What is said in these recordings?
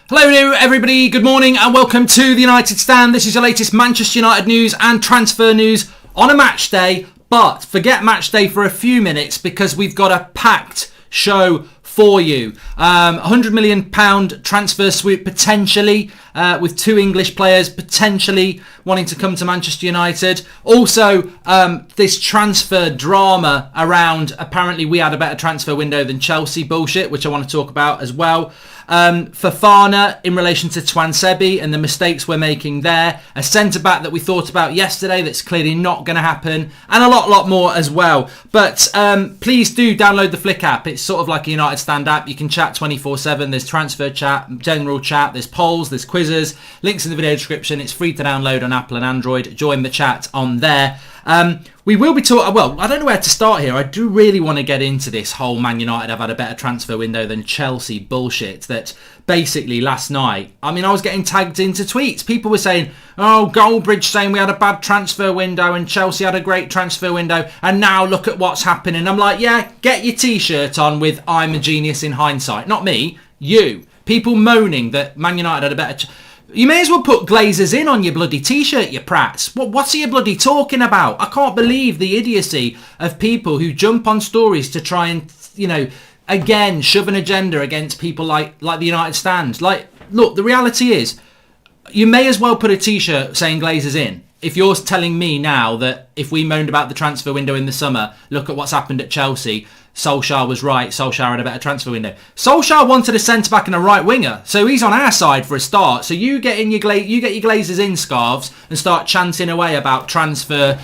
Hello everybody, good morning and welcome to the United Stand. This is your latest Manchester United news and transfer news on a match day. But forget match day for a few minutes because we've got a packed show for you. £100 million transfer swoop potentially with two English players potentially wanting to come to Manchester United. Also, this transfer drama around apparently we had a better transfer window than Chelsea bullshit, which I want to talk about as well. Fofana in relation to Twansebi and the mistakes we're making there. A centre-back that we thought about yesterday that's clearly not going to happen. And a lot more as well. But please do download the Flick app. It's sort of like a United Stand app. You can chat 24/7. There's transfer chat, general chat. There's polls. There's quizzes. Links in the video description. It's free to download on Apple and Android. Join the chat on there. We will be talking, well, I don't know where to start here. I do really want to get into this whole Man United have had a better transfer window than Chelsea bullshit that basically last night, I was getting tagged into tweets. People were saying, oh, Goldbridge saying we had a bad transfer window and Chelsea had a great transfer window and now look at what's happening. I'm like, yeah, get your t-shirt on with I'm a genius in hindsight. Not me, you. People moaning that Man United had a better... You may as well put Glazers in on your bloody t-shirt, you prats. What's he bloody talking about? I can't believe the idiocy of people who jump on stories to try and, again, shove an agenda against people like the United Stand. Like, look, the reality is, you may as well put a t-shirt saying Glazers in. If you're telling me now that if we moaned about the transfer window in the summer, look at what's happened at Chelsea, Solskjaer was right, Solskjaer had a better transfer window. Solskjaer wanted a centre-back and a right winger, so he's on our side for a start. So you get your Glazers in scarves and start chanting away about transfer,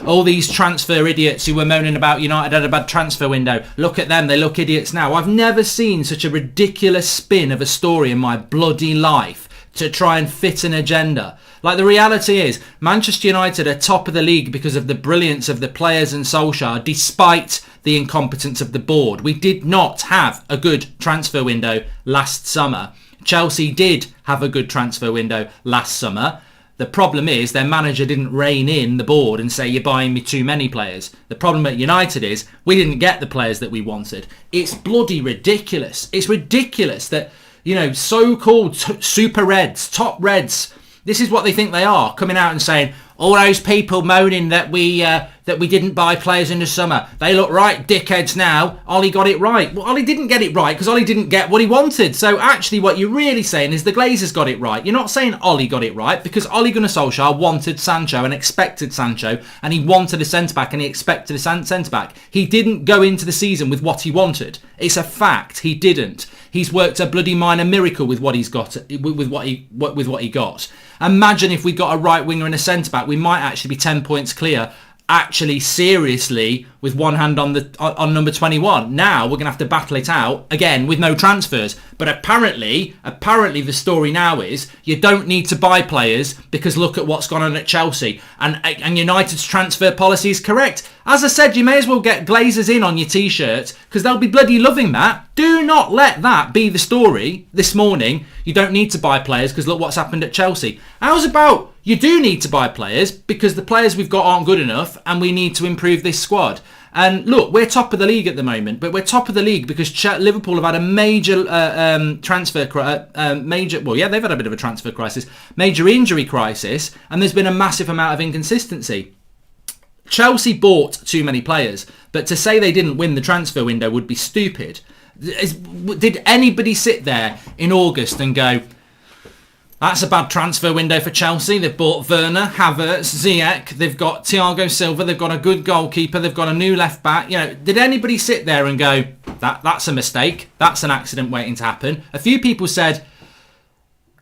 all these transfer idiots who were moaning about United had a bad transfer window. Look at them, they look idiots now. I've never seen such a ridiculous spin of a story in my bloody life to try and fit an agenda. Like, the reality is, Manchester United are top of the league because of the brilliance of the players and Solskjaer, despite the incompetence of the board. We did not have a good transfer window last summer. Chelsea did have a good transfer window last summer. The problem is their manager didn't rein in the board and say, you're buying me too many players. The problem at United is we didn't get the players that we wanted. It's bloody ridiculous. It's ridiculous that, so-called super reds, top reds, this is what they think they are, coming out and saying, all those people moaning that we didn't buy players in the summer, they look right dickheads now. Ollie got it right. Well, Ollie didn't get it right because Ollie didn't get what he wanted. So actually what you're really saying is the Glazers got it right. You're not saying Ollie got it right because Ole Gunnar Solskjaer wanted Sancho and expected Sancho, and he wanted a centre-back and he expected a centre-back. He didn't go into the season with what he wanted. It's a fact. He didn't. He's worked a bloody minor miracle with what he's got, with what he got. Imagine if we got a right winger and a centre-back, we might actually be 10 points clear. Actually, seriously, with one hand on number 21. Now we're going to have to battle it out again with no transfers. But apparently the story now is you don't need to buy players because look at what's gone on at Chelsea. And United's transfer policy is correct. As I said, you may as well get Glazers in on your t-shirt because they'll be bloody loving that. Do not let that be the story this morning. You don't need to buy players because look what's happened at Chelsea. How's about you do need to buy players because the players we've got aren't good enough and we need to improve this squad. And look, we're top of the league at the moment, but we're top of the league because Liverpool have had a major they've had a bit of a transfer crisis, major injury crisis, and there's been a massive amount of inconsistency. Chelsea bought too many players, but to say they didn't win the transfer window would be stupid. Did anybody sit there in August and go, that's a bad transfer window for Chelsea? They've bought Werner, Havertz, Ziyech, they've got Thiago Silva, they've got a good goalkeeper, they've got a new left back. Did anybody sit there and go, that's a mistake, that's an accident waiting to happen? A few people said,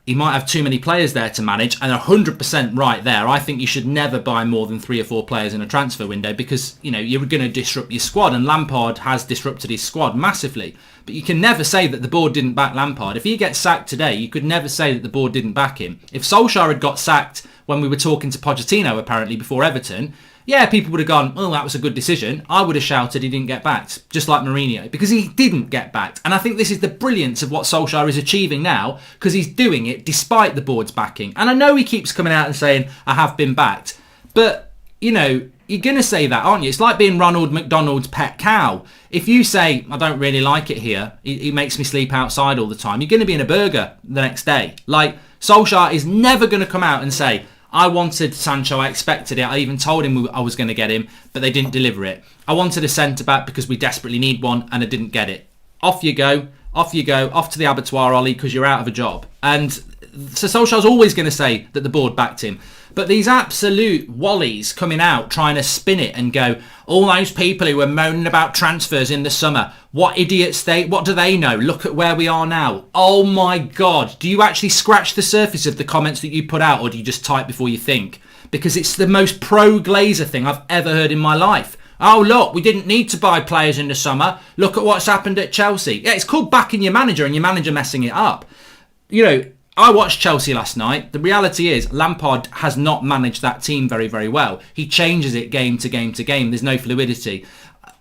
he might have too many players there to manage, and 100% right there. I think you should never buy more than 3 or 4 players in a transfer window because, you're going to disrupt your squad, and Lampard has disrupted his squad massively. But you can never say that the board didn't back Lampard. If he gets sacked today, you could never say that the board didn't back him. If Solskjaer had got sacked when we were talking to Pochettino, apparently, before Everton, yeah, people would have gone, oh, that was a good decision. I would have shouted he didn't get backed, just like Mourinho, because he didn't get backed. And I think this is the brilliance of what Solskjaer is achieving now, because he's doing it despite the board's backing. And I know he keeps coming out and saying, I have been backed. But, you're going to say that, aren't you? It's like being Ronald McDonald's pet cow. If you say, I don't really like it here, he makes me sleep outside all the time, you're going to be in a burger the next day. Like, Solskjaer is never going to come out and say, I wanted Sancho, I expected it, I even told him I was going to get him, but they didn't deliver it. I wanted a centre-back because we desperately need one, and I didn't get it. Off you go, off to the abattoir, Ollie, because you're out of a job. And so Solskjaer's always going to say that the board backed him. But these absolute wallies coming out trying to spin it and go, all those people who were moaning about transfers in the summer, what idiots what do they know? Look at where we are now. Oh my God. Do you actually scratch the surface of the comments that you put out, or do you just type before you think? Because it's the most pro-Glazer thing I've ever heard in my life. Oh, look, we didn't need to buy players in the summer. Look at what's happened at Chelsea. Yeah, it's called backing your manager and your manager messing it up. You know, I watched Chelsea last night. The reality is Lampard has not managed that team very, very well. He changes it game to game to game. There's no fluidity.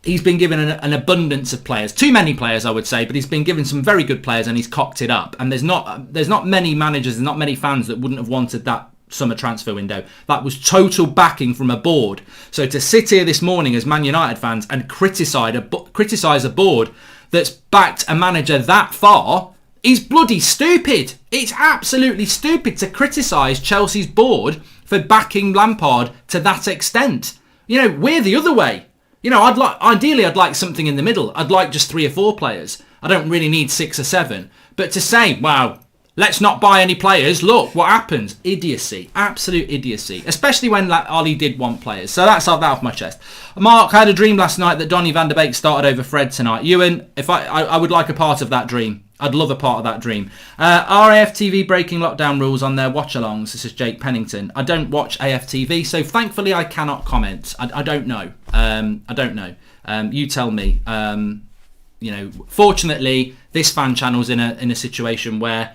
He's been given an abundance of players. Too many players, I would say, but he's been given some very good players and he's cocked it up. And there's not many managers, there's not many fans that wouldn't have wanted that summer transfer window. That was total backing from a board. So to sit here this morning as Man United fans and criticise a board that's backed a manager that far is bloody stupid. It's absolutely stupid to criticise Chelsea's board for backing Lampard to that extent. You know, we're the other way. You know, ideally I'd like something in the middle. I'd like just 3 or 4 players. I don't really need 6 or 7. But to say, wow, let's not buy any players. Look what happens. Idiocy. Absolute idiocy. Especially when Ollie did want players. So that's that off my chest. Mark, I had a dream last night that Donny van de Beek started over Fred tonight. Ewan, if I would like a part of that dream. I'd love a part of that dream. AFTV breaking lockdown rules on their watch-alongs. This is Jake Pennington. I don't watch AFTV, so thankfully I cannot comment. I don't know. I don't know. You tell me. You know, fortunately, this fan channel's in a situation where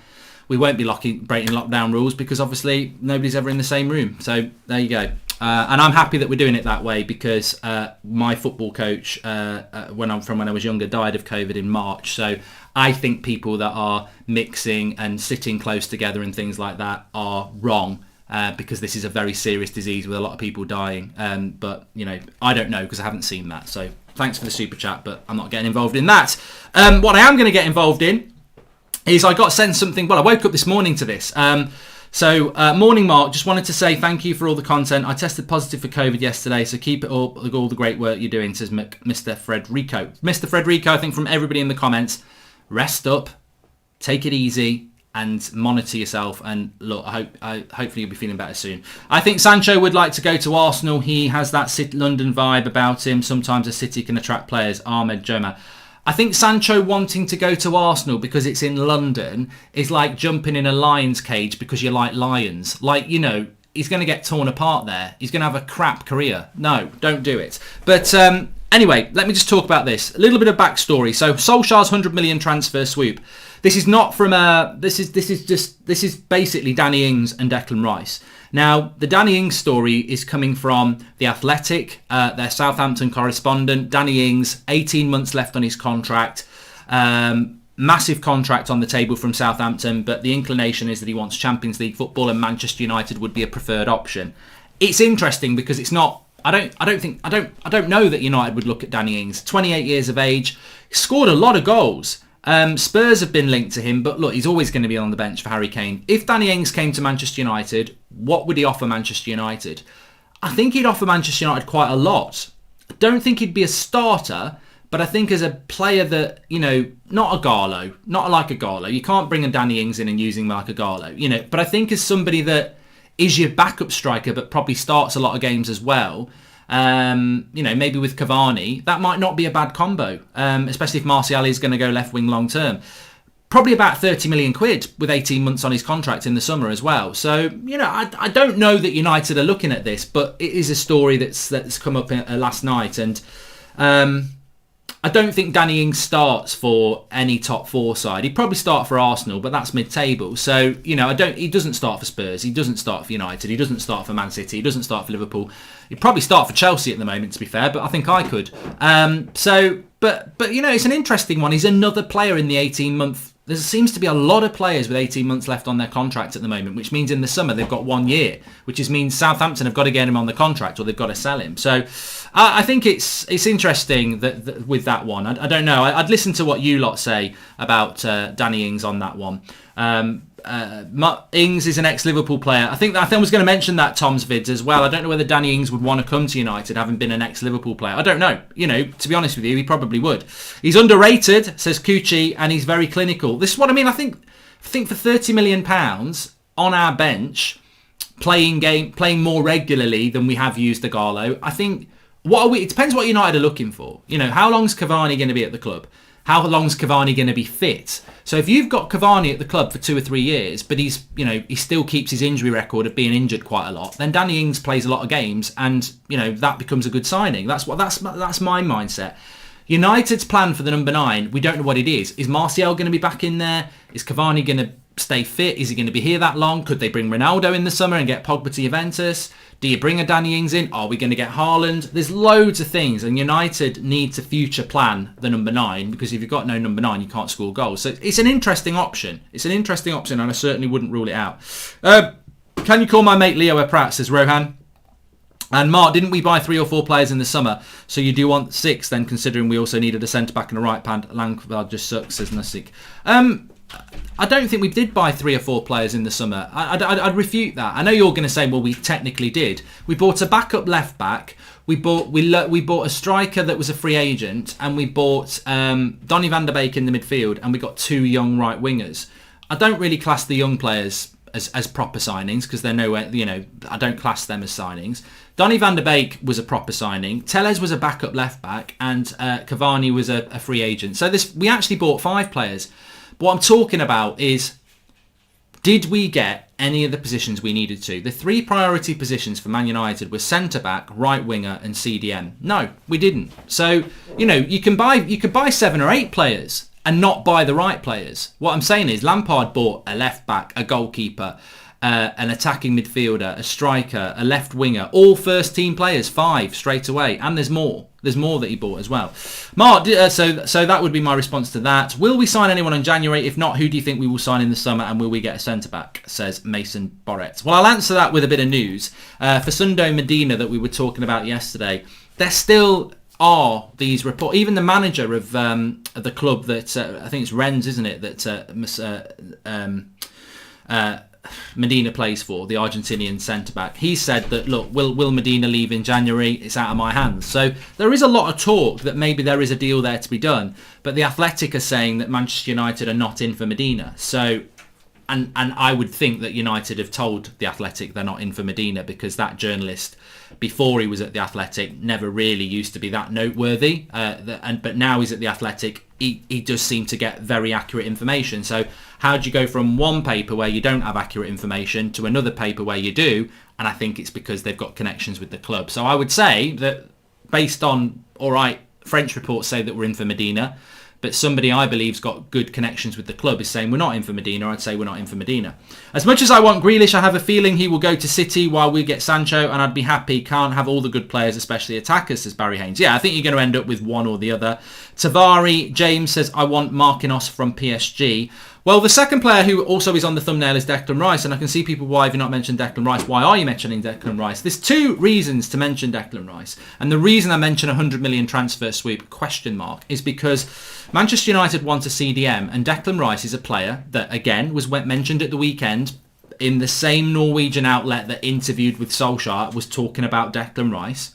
we won't be breaking lockdown rules because obviously nobody's ever in the same room. So there you go. And I'm happy that we're doing it that way because my football coach, when I was younger, died of COVID in March. So I think people that are mixing and sitting close together and things like that are wrong because this is a very serious disease with a lot of people dying. But, you know, I don't know because I haven't seen that. So thanks for the super chat, but I'm not getting involved in that. What I am going to get involved in is I got sent something. Well, I woke up this morning to this. Morning, Mark. Just wanted to say thank you for all the content. I tested positive for COVID yesterday, so keep it up. All the great work you're doing, says Mr. Frederico. Mr. Frederico, I think from everybody in the comments, rest up, take it easy, and monitor yourself. And look, hopefully you'll be feeling better soon. I think Sancho would like to go to Arsenal. He has that London vibe about him. Sometimes a city can attract players. Ahmed Joma. I think Sancho wanting to go to Arsenal because it's in London is like jumping in a lion's cage because you like lions. Like, you know, he's going to get torn apart there. He's going to have a crap career. No, don't do it. But anyway, let me just talk about this. A little bit of backstory. So Solskjaer's 100 million transfer swoop. This is not from this is basically Danny Ings and Declan Rice. Now, the Danny Ings story is coming from The Athletic, their Southampton correspondent. Danny Ings, 18 months left on his contract. Massive contract on the table from Southampton, but the inclination is that he wants Champions League football and Manchester United would be a preferred option. It's interesting because it's not. I don't know that United would look at Danny Ings. 28 years of age, scored a lot of goals. Spurs have been linked to him, but look, he's always going to be on the bench for Harry Kane. If Danny Ings came to Manchester United, what would he offer Manchester United? I think he'd offer Manchester United quite a lot. I don't think he'd be a starter, but I think as a player that, you know, not a Garlo, not like a Garlo. You can't bring a Danny Ings in and use him like a Garlo, you know, but I think as somebody that is your backup striker, but probably starts a lot of games as well. You know, maybe with Cavani, that might not be a bad combo, especially if Martial is going to go left wing long term. Probably about 30 million quid with 18 months on his contract in the summer as well. So, you know, I don't know that United are looking at this, but it is a story that's come up last night. And I don't think Danny Ings starts for any top 4 side. He'd probably start for Arsenal, but that's mid-table. So, you know, he doesn't start for Spurs. He doesn't start for United. He doesn't start for Man City. He doesn't start for Liverpool. He'd probably start for Chelsea at the moment, to be fair, but I think I could. But you know, it's an interesting one. He's another player in the 18-month there seems to be a lot of players with 18 months left on their contract at the moment, which means in the summer they've got 1 year, which means Southampton have got to get him on the contract or they've got to sell him. So I think it's interesting that with that one. I don't know. I'd listen to what you lot say about Danny Ings on that one. Ings is an ex-Liverpool player. I think I was going to mention that Tom's vids as well. I don't know whether Danny Ings would want to come to United having been an ex-Liverpool player. I don't know. To be honest with you, he probably would. He's underrated, says Cucci, and he's very clinical. This is what I mean. I think for £30 million on our bench, playing more regularly than we have used Igalo. I think it depends what United are looking for. How long's Cavani going to be at the club? How long's Cavani going to be fit? So if you've got Cavani at the club for 2 or 3 years, but he still keeps his injury record of being injured quite a lot, then Danny Ings plays a lot of games, and that becomes a good signing. That's my mindset. United's plan for the number 9, we don't know what it is. Is Martial going to be back in there? Is Cavani going to stay fit? Is he going to be here that long? Could they bring Ronaldo in the summer and get Pogba to Juventus? Do you bring a Danny Ings in? Are we going to get Haaland? There's loads of things, and United need to future plan the number 9, because if you've got no number 9, you can't score goals. So it's an interesting option. And I certainly wouldn't rule it out. Can you call my mate Leo a prat, says Rohan. And Mark, didn't we buy 3 or 4 players in the summer? So you do want 6 then, considering we also needed a centre-back and a right-hand. Langveld just sucks, says Nussik. I don't think we did buy 3 or 4 players in the summer. I'd refute that. I know you're going to say, well, we technically did. We bought a backup left-back. We bought a striker that was a free agent, and we bought Donny van der Beek in the midfield, and we got 2 young right-wingers. I don't really class the young players as proper signings, because they're nowhere, I don't class them as signings. Donny van der Beek was a proper signing. Tellez was a backup left-back, and Cavani was a free agent. So we actually bought 5 players. But what I'm talking about is, did we get any of the positions we needed to? The 3 priority positions for Man United were centre-back, right-winger and CDM. No, we didn't. So, you can buy 7 or 8 players and not buy the right players. What I'm saying is Lampard bought a left-back, a goalkeeper, an attacking midfielder, a striker, a left winger, all first-team players, 5 straight away. And there's more. There's more that he bought as well. Mark, so that would be my response to that. Will we sign anyone in January? If not, who do you think we will sign in the summer, and will we get a centre-back, says Mason Borrett. Well, I'll answer that with a bit of news. For Sundo Medina that we were talking about yesterday, there still are these reports. Even the manager of the club that, I think it's Rennes, isn't it, that Medina plays for, the Argentinian centre-back. He said that, look, will Medina leave in January? It's out of my hands. So there is a lot of talk that maybe there is a deal there to be done. But the Athletic are saying that Manchester United are not in for Medina. So, and I would think that United have told the Athletic they're not in for Medina, because that journalist, before he was at the Athletic, never really used to be that noteworthy. But now he's at the Athletic, he does seem to get very accurate information. So how do you go from one paper where you don't have accurate information to another paper where you do? And I think it's because they've got connections with the club. So I would say that, based on, all right, French reports say that we're in for Medina, but somebody I believe's got good connections with the club is saying we're not in for Medina, I'd say we're not in for Medina. As much as I want Grealish, I have a feeling he will go to City while we get Sancho, and I'd be happy. Can't have all the good players, especially attackers, says Barry Haynes. Yeah, I think you're going to end up with one or the other. Tavari James says, I want Marquinhos from PSG. Well, the second player who also is on the thumbnail is Declan Rice, and I can see people, why have you not mentioned Declan Rice? Why are you mentioning Declan Rice? There's 2 reasons to mention Declan Rice, and the reason I mention 100 million transfer sweep, ? Is because Manchester United want a CDM, and Declan Rice is a player that, again, was mentioned at the weekend in the same Norwegian outlet that interviewed with Solskjaer, was talking about Declan Rice.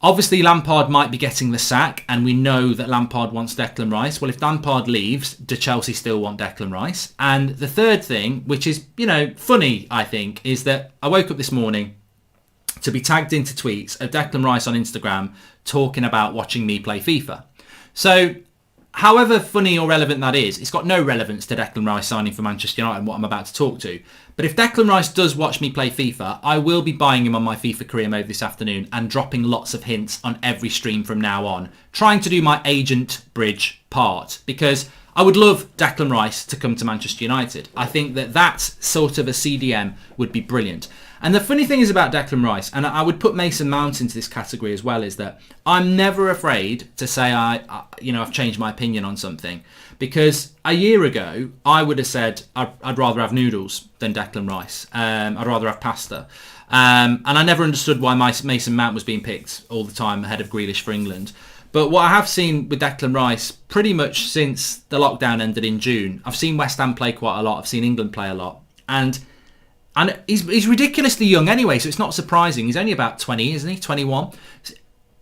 Obviously, Lampard might be getting the sack, and we know that Lampard wants Declan Rice. Well, if Lampard leaves, do Chelsea still want Declan Rice? And the third thing, which is, funny, I think, is that I woke up this morning to be tagged into tweets of Declan Rice on Instagram talking about watching me play FIFA. So, however funny or relevant that is, it's got no relevance to Declan Rice signing for Manchester United and what I'm about to talk to. But if Declan Rice does watch me play FIFA, I will be buying him on my FIFA career mode this afternoon and dropping lots of hints on every stream from now on, trying to do my agent bridge part, because I would love Declan Rice to come to Manchester United. I think that sort of a CDM would be brilliant. And the funny thing is about Declan Rice, and I would put Mason Mount into this category as well, is that I'm never afraid to say I've changed my opinion on something. Because a year ago, I would have said I'd rather have noodles than Declan Rice. I'd rather have pasta. And I never understood why Mason Mount was being picked all the time ahead of Grealish for England. But what I have seen with Declan Rice, pretty much since the lockdown ended in June, I've seen West Ham play quite a lot. I've seen England play a lot. And he's ridiculously young anyway, so it's not surprising. He's only about 20, isn't he? 21.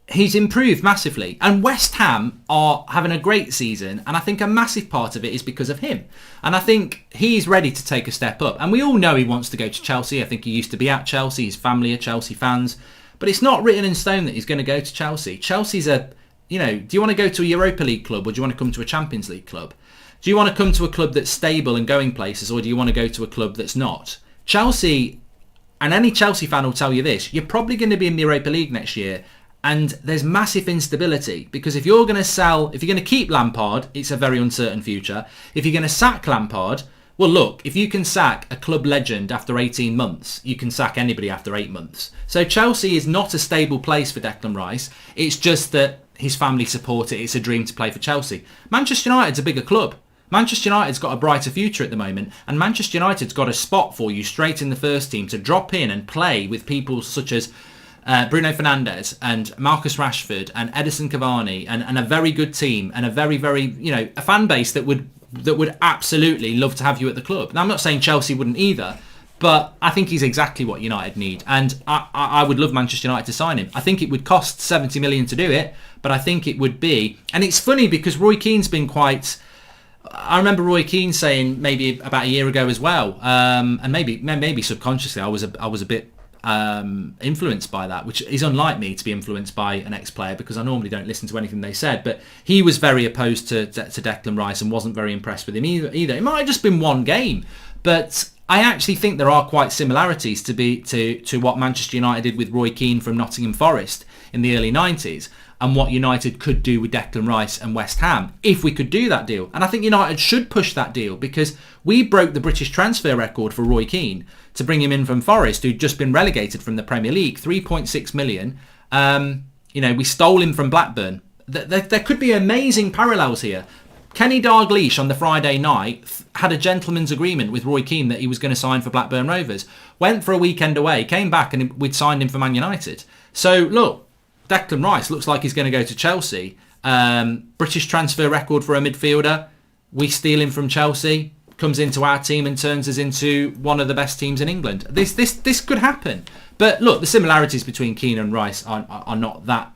He's improved massively. And West Ham are having a great season. And I think a massive part of it is because of him. And I think he's ready to take a step up. And we all know he wants to go to Chelsea. I think he used to be at Chelsea. His family are Chelsea fans. But it's not written in stone that he's going to go to Chelsea. Chelsea's do you want to go to a Europa League club or do you want to come to a Champions League club? Do you want to come to a club that's stable and going places, or do you want to go to a club that's not? Chelsea, and any Chelsea fan will tell you this, you're probably going to be in the Europa League next year, and there's massive instability, because if you're going to keep Lampard, it's a very uncertain future. If you're going to sack Lampard, well, look, if you can sack a club legend after 18 months, you can sack anybody after 8 months. So Chelsea is not a stable place for Declan Rice. It's just that his family support it. It's a dream to play for Chelsea. Manchester United's a bigger club. Manchester United's got a brighter future at the moment, and Manchester United's got a spot for you straight in the first team to drop in and play with people such as Bruno Fernandes and Marcus Rashford and Edison Cavani, and a very good team, and a very, very, a fan base that would absolutely love to have you at the club. Now, I'm not saying Chelsea wouldn't either, but I think he's exactly what United need. And I would love Manchester United to sign him. I think it would cost 70 million to do it, but I think it would be. And it's funny because Roy Keane's been quite... I remember Roy Keane saying maybe about a year ago as well, and maybe subconsciously I was a bit influenced by that, which is unlike me to be influenced by an ex-player, because I normally don't listen to anything they said. But he was very opposed to Declan Rice and wasn't very impressed with him either. It might have just been one game, but I actually think there are quite similarities to what Manchester United did with Roy Keane from Nottingham Forest in the early 90s, and what United could do with Declan Rice and West Ham if we could do that deal. And I think United should push that deal, because we broke the British transfer record for Roy Keane to bring him in from Forest, who'd just been relegated from the Premier League, 3.6 million. We stole him from Blackburn. There could be amazing parallels here. Kenny Dalglish on the Friday night had a gentleman's agreement with Roy Keane that he was going to sign for Blackburn Rovers. Went for a weekend away, came back, and we'd signed him for Man United. So look, Declan Rice looks like he's going to go to Chelsea. British transfer record for a midfielder. We steal him from Chelsea, comes into our team and turns us into one of the best teams in England. This could happen. But look, the similarities between Keane and Rice are not that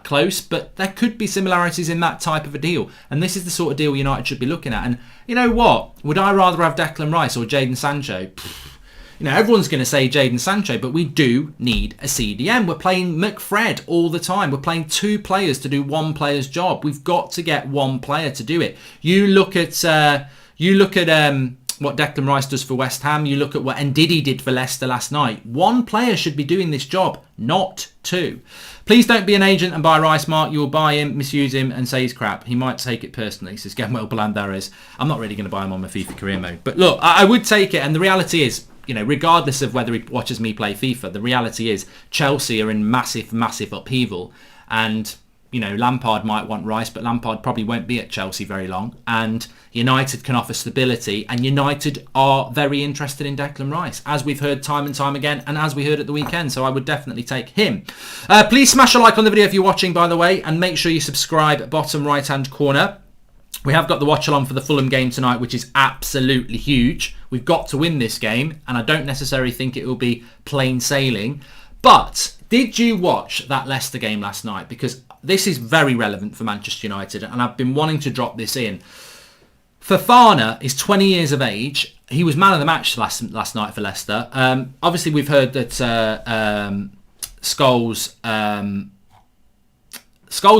close, but there could be similarities in that type of a deal. And this is the sort of deal United should be looking at. And you know what? Would I rather have Declan Rice or Jadon Sancho? Everyone's going to say Jadon Sancho, but we do need a CDM. We're playing McFred all the time. We're playing two players to do one player's job. We've got to get one player to do it. You look at what Declan Rice does for West Ham. You look at what Ndidi did for Leicester last night. One player should be doing this job, not two. Please don't be an agent and buy Rice, Mark. You'll buy him, misuse him, and say he's crap. He might take it personally, says Gabriel Balandares. I'm not really going to buy him on my FIFA career mode. But look, I would take it. And the reality is, regardless of whether he watches me play FIFA, the reality is Chelsea are in massive, massive upheaval. And, Lampard might want Rice, but Lampard probably won't be at Chelsea very long. And United can offer stability. And United are very interested in Declan Rice, as we've heard time and time again, and as we heard at the weekend. So I would definitely take him. Please smash a like on the video if you're watching, by the way, and make sure you subscribe, bottom right-hand corner. We have got the watch-along for the Fulham game tonight, which is absolutely huge. We've got to win this game, and I don't necessarily think it will be plain sailing. But did you watch that Leicester game last night? Because this is very relevant for Manchester United, and I've been wanting to drop this in. Fofana is 20 years of age. He was man of the match last night for Leicester. Obviously, we've heard that Scholes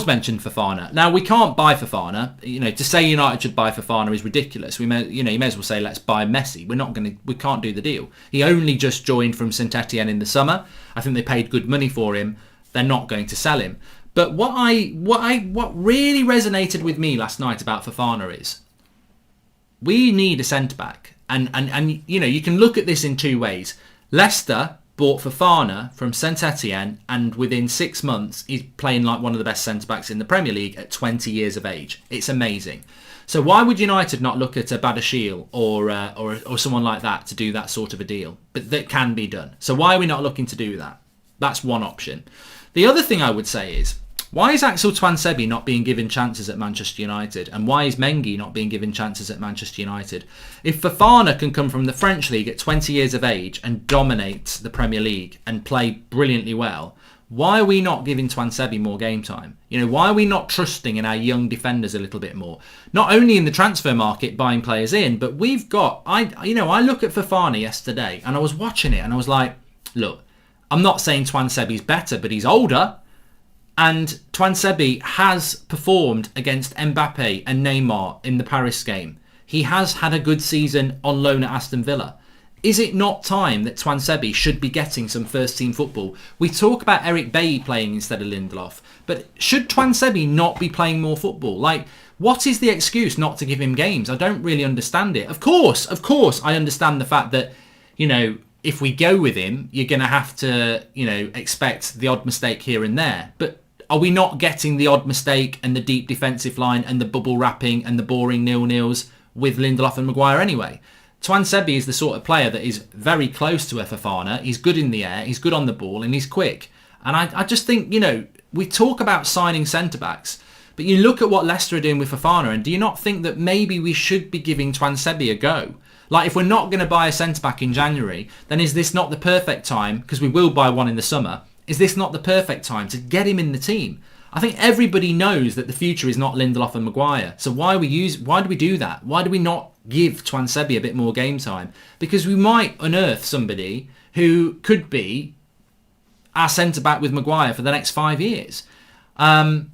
mentioned Fofana. Now, we can't buy Fofana. To say United should buy Fofana is ridiculous. You may as well say let's buy Messi. We can't do the deal. He only just joined from Saint Etienne in the summer. I think they paid good money for him. They're not going to sell him. But what really resonated with me last night about Fofana is we need a centre-back. And you know, you can look at this in two ways. Leicester bought Fofana from Saint Etienne, and within 6 months, he's playing like one of the best centre-backs in the Premier League at 20 years of age. It's amazing. So why would United not look at a Badashil or someone like that to do that sort of a deal? But that can be done. So why are we not looking to do that? That's one option. The other thing I would say is, why is Axel Tuanzebe not being given chances at Manchester United? And why is Mengi not being given chances at Manchester United? If Fofana can come from the French League at 20 years of age and dominate the Premier League and play brilliantly well, why are we not giving Tuanzebe more game time? You know, why are we not trusting in our young defenders a little bit more? Not only in the transfer market buying players in, but we've got... I look at Fofana yesterday and I was watching it and I was like, look, I'm not saying Tuanzebe's better, but he's older. And Tuanzebe has performed against Mbappe and Neymar in the Paris game. He has had a good season on loan at Aston Villa. Is it not time that Tuanzebe should be getting some first team football? We talk about Eric Bailly playing instead of Lindelof, but should Tuanzebe not be playing more football? Like, what is the excuse not to give him games? I don't really understand it. Of course, I understand the fact that, you know, if we go with him, you're going to have to, you know, expect the odd mistake here and there. But are we not getting the odd mistake and the deep defensive line and the bubble wrapping and the boring 0-0s with Lindelof and Maguire anyway? Tuanzebe is the sort of player that is very close to a Fofana. He's good in the air, he's good on the ball, and he's quick. And I just think, you know, we talk about signing centre-backs, but you look at what Leicester are doing with Fofana, and do you not think that maybe we should be giving Tuanzebe a go? Like, if we're not going to buy a centre-back in January, then is this not the perfect time, because we will buy one in the summer, is this not the perfect time to get him in the team? I think everybody knows that the future is not Lindelof and Maguire. So why do we do that? Why do we not give Tuanzebe a bit more game time? Because we might unearth somebody who could be our centre-back with Maguire for the next 5 years. And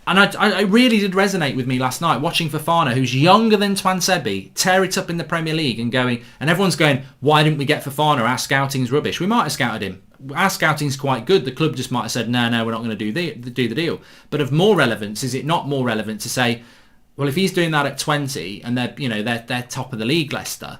I really did resonate with me last night watching Fofana, who's younger than Tuanzebe, tear it up in the Premier League and everyone's going, why didn't we get Fofana? Our scouting's rubbish. We might have scouted him. Our scouting's quite good. The club just might have said, no, we're not going to do the deal. But of more relevance, is it not more relevant to say, well, if he's doing that at 20 and they're top of the league, Leicester,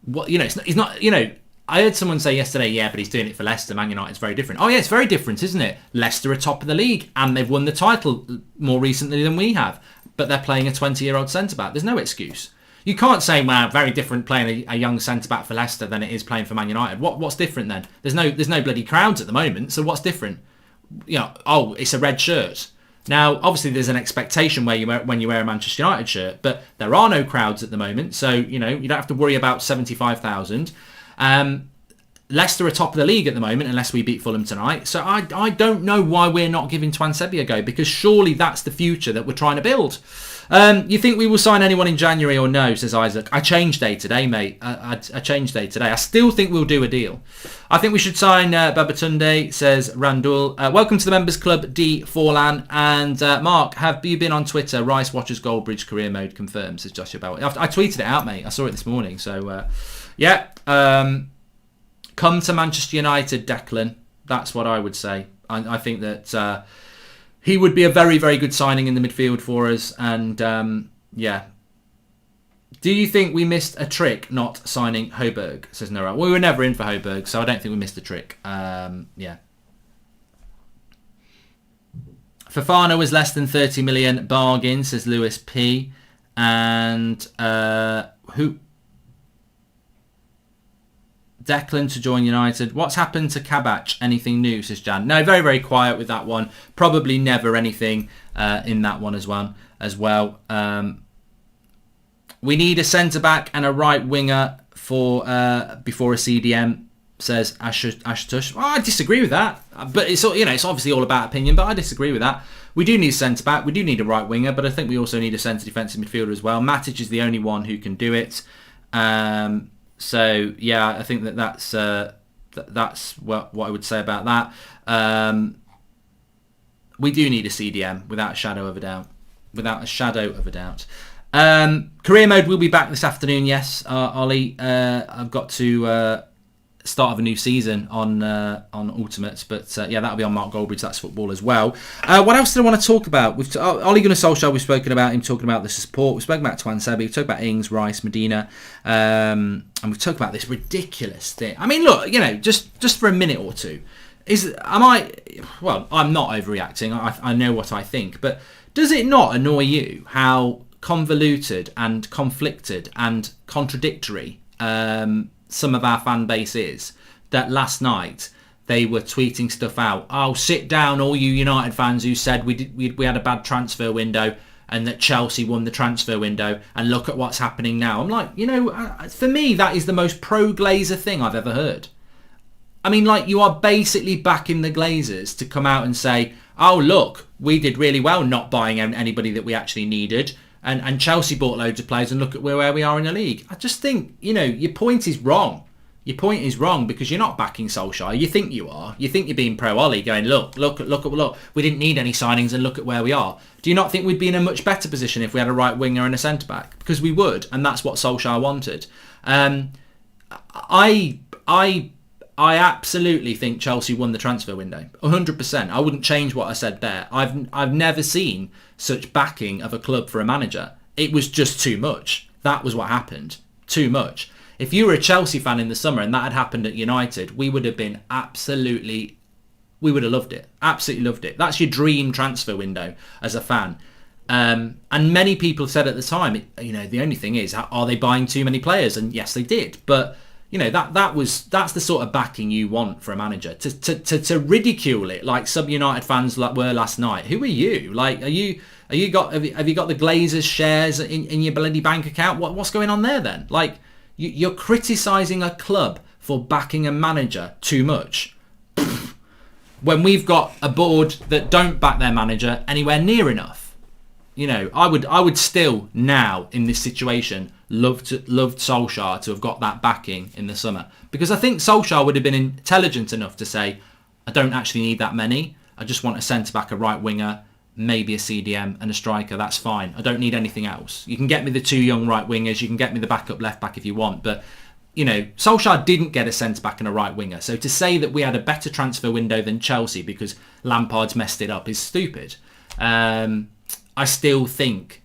what, you know, he's not, you know, I heard someone say yesterday, yeah, but he's doing it for Leicester. Man United's very different. Oh yeah, it's very different, isn't it? Leicester are top of the league and they've won the title more recently than we have, but they're playing a 20-year-old centre-back. There's no excuse. You can't say, well, very different playing a young centre-back for Leicester than it is playing for Man United. What's different then? There's no bloody crowds at the moment, so what's different? You know, oh, it's a red shirt. Now, obviously, there's an expectation when you wear a Manchester United shirt, but there are no crowds at the moment, so, you know, you don't have to worry about 75,000. Leicester are top of the league at the moment, unless we beat Fulham tonight. So I don't know why we're not giving Tuanzebe a go, because surely that's the future that we're trying to build. You think we will sign anyone in January or no, says Isaac. I changed day today, mate. I changed day today. I still think we'll do a deal. I think we should sign Babatunde, says Randul. Welcome to the Members Club, D. Forlan. And Mark, have you been on Twitter? Rice watches Goldbridge career mode confirmed, says Joshua Bell. I tweeted it out, mate. I saw it this morning. So, yeah. Come to Manchester United, Declan. That's what I would say. I think that he would be a very, very good signing in the midfield for us. And, yeah. Do you think we missed a trick not signing Højbjerg, says Nora? Well, we were never in for Højbjerg, so I don't think we missed a trick. Yeah. Fofana was less than 30 million bargain, says Lewis P. And who... Declan to join United. What's happened to Kabach? Anything new, says Jan? No, very, very quiet with that one. Probably never anything in that one as well. We need a centre-back and a right winger for before a CDM, says Ashtush. Well, I disagree with that. But it's obviously all about opinion, but I disagree with that. We do need a centre-back. We do need a right winger, but I think we also need a centre defensive midfielder as well. Matic is the only one who can do it. So yeah, I think that's what I would say about that. We do need a CDM without a shadow of a doubt. Career mode will be back this afternoon. Yes, Ollie. I've got to start of a new season on Ultimates. But yeah, that'll be on Mark Goldbridge. That's football as well. What else did I want to talk about? Ole Gunnar Solskjaer, we've spoken about him talking about the support. We've spoken about Twan Sebi. We've talked about Ings, Rice, Medina. And we've talked about this ridiculous thing. I mean, look, just for a minute or two. I'm not overreacting. I know what I think. But does it not annoy you how convoluted and conflicted and contradictory some of our fan base is, that last night they were tweeting stuff out? Oh, sit down, all you United fans who said we had a bad transfer window and that Chelsea won the transfer window, and look at what's happening now. I'm like, for me, that is the most pro-Glazer thing I've ever heard. I mean, like, you are basically backing the Glazers to come out and say, oh, look, we did really well not buying anybody that we actually needed. And Chelsea bought loads of players, and look at where we are in the league. I just think, your point is wrong. Your point is wrong because you're not backing Solskjaer. You think you are. You think you're being pro-Ollie, going, look. We didn't need any signings, and look at where we are. Do you not think we'd be in a much better position if we had a right winger and a centre-back? Because we would, and that's what Solskjaer wanted. I absolutely think Chelsea won the transfer window, 100%. I wouldn't change what I said there. I've never seen such backing of a club for a manager. It was just too much. That was what happened. Too much. If you were a Chelsea fan in the summer and that had happened at United, we would have loved it. Absolutely loved it. That's your dream transfer window as a fan. And many people said at the time, the only thing is, are they buying too many players? And yes, they did. But that's the sort of backing you want for a manager. To ridicule it like some United fans were last night. Who are you? Like, have you got the Glazers shares in your bloody bank account? What's going on there then? Like, you're criticising a club for backing a manager too much, when we've got a board that don't back their manager anywhere near enough. I would still now in this situation loved Solskjaer to have got that backing in the summer, because I think Solskjaer would have been intelligent enough to say, I don't actually need that many. I just want a centre back, a right winger, maybe a CDM and a striker. That's fine. I don't need anything else. You can get me the two young right wingers. You can get me the backup left back if you want. But Solskjaer didn't get a centre back and a right winger. So to say that we had a better transfer window than Chelsea because Lampard's messed it up is stupid. I still think,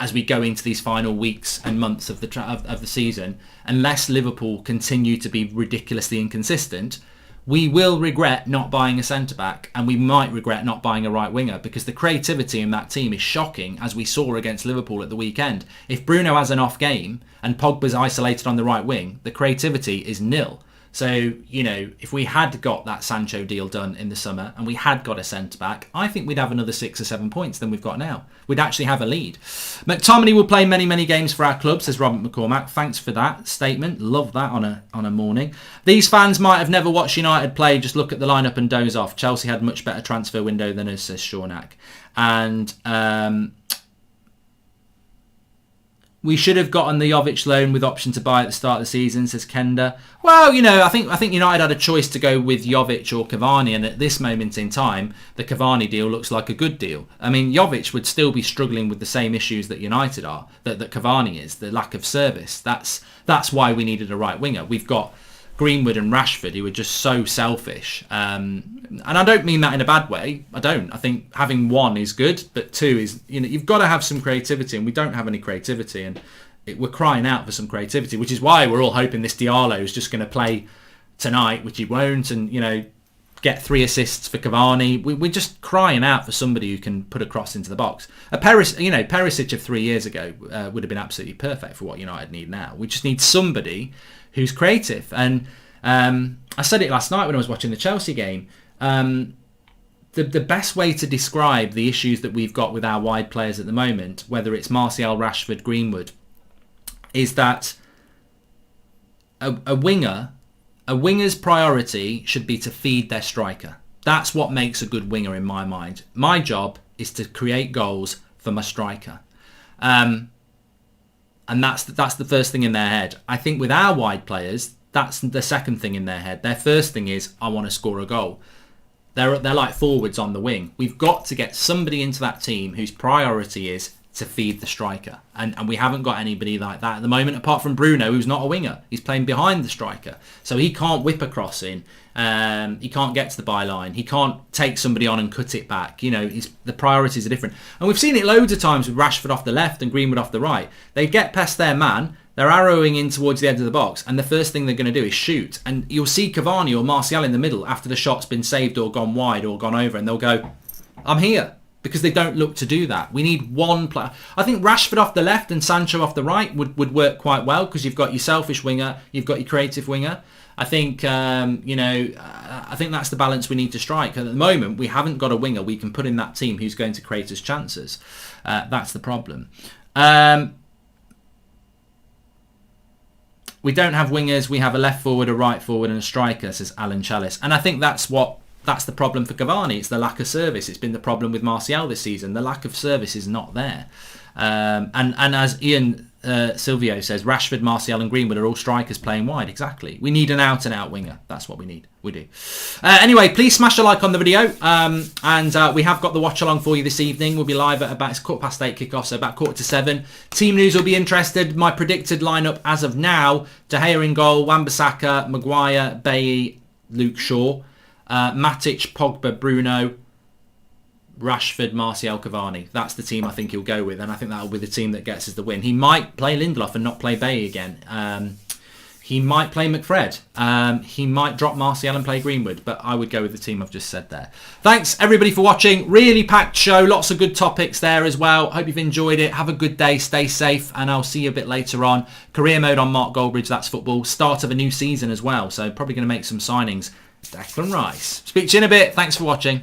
as we go into these final weeks and months of the season, unless Liverpool continue to be ridiculously inconsistent, we will regret not buying a centre-back, and we might regret not buying a right winger, because the creativity in that team is shocking, as we saw against Liverpool at the weekend. If Bruno has an off game and Pogba's isolated on the right wing, the creativity is nil. So, if we had got that Sancho deal done in the summer and we had got a centre-back, I think we'd have another 6 or 7 points than we've got now. We'd actually have a lead. McTominay will play many, many games for our club, says Robert McCormack. Thanks for that statement. Love that on a morning. These fans might have never watched United play. Just look at the lineup and doze off. Chelsea had much better transfer window than us, says Shawnak. And we should have gotten the Jovic loan with option to buy at the start of the season, says Kenda. Well, I think United had a choice to go with Jovic or Cavani, and at this moment in time, the Cavani deal looks like a good deal. I mean, Jovic would still be struggling with the same issues that United are, that Cavani is, the lack of service. That's why we needed a right winger. We've got Greenwood and Rashford, who are just so selfish. And I don't mean that in a bad way. I don't. I think having one is good, but two is, you've got to have some creativity, and we don't have any creativity, and we're crying out for some creativity, which is why we're all hoping this Diallo is just going to play tonight, which he won't, and, get 3 assists for Cavani. We're just crying out for somebody who can put a cross into the box. Perisic of 3 years ago would have been absolutely perfect for what United need now. We just need somebody who's creative. And I said it last night when I was watching the Chelsea game. The best way to describe the issues that we've got with our wide players at the moment, whether it's Martial, Rashford, Greenwood, is that a winger's priority should be to feed their striker. That's what makes a good winger in my mind. My job is to create goals for my striker. And that's the first thing in their head. I think with our wide players, that's the second thing in their head. Their first thing is, I want to score a goal. They're like forwards on the wing. We've got to get somebody into that team whose priority is to feed the striker. And we haven't got anybody like that at the moment, apart from Bruno, who's not a winger. He's playing behind the striker. So he can't whip a cross in. He can't get to the byline. He can't take somebody on and cut it back. You know, the priorities are different. And we've seen it loads of times with Rashford off the left and Greenwood off the right. They get past their man, they're arrowing in towards the edge of the box, and the first thing they're going to do is shoot. And you'll see Cavani or Martial in the middle after the shot's been saved or gone wide or gone over, and they'll go, I'm here. Because they don't look to do that. We need one player. I think Rashford off the left and Sancho off the right would work quite well, because you've got your selfish winger, you've got your creative winger. I think, I think that's the balance we need to strike. At the moment, we haven't got a winger we can put in that team who's going to create us chances. That's the problem. We don't have wingers. We have a left forward, a right forward, and a striker, says Alan Chalice. And I think that's the problem for Cavani. It's the lack of service. It's been the problem with Martial this season. The lack of service is not there. And as Ian Silvio says, Rashford, Martial and Greenwood are all strikers playing wide. Exactly. We need an out-and-out winger. That's what we need. We do. Anyway, please smash a like on the video. And we have got the watch-along for you this evening. We'll be live at about 8:15 kick-off, so about 6:45. Team news will be interested. My predicted lineup as of now: De Gea in goal, Wan-Bissaka, Maguire, Bailly, Luke Shaw. Matic, Pogba, Bruno, Rashford, Martial, Cavani. That's the team I think he'll go with, and I think that'll be the team that gets us the win. He might play Lindelof and not play Bailly again. He might play McFred. He might drop Martial and play Greenwood, but I would go with the team I've just said there. Thanks everybody for watching. Really packed show. Lots of good topics there as well. Hope you've enjoyed it. Have a good day. Stay safe, and I'll see you a bit later on. Career mode on Mark Goldbridge. That's football. Start of a new season as well, so probably going to make some signings. Declan Rice. Speak to you in a bit. Thanks for watching.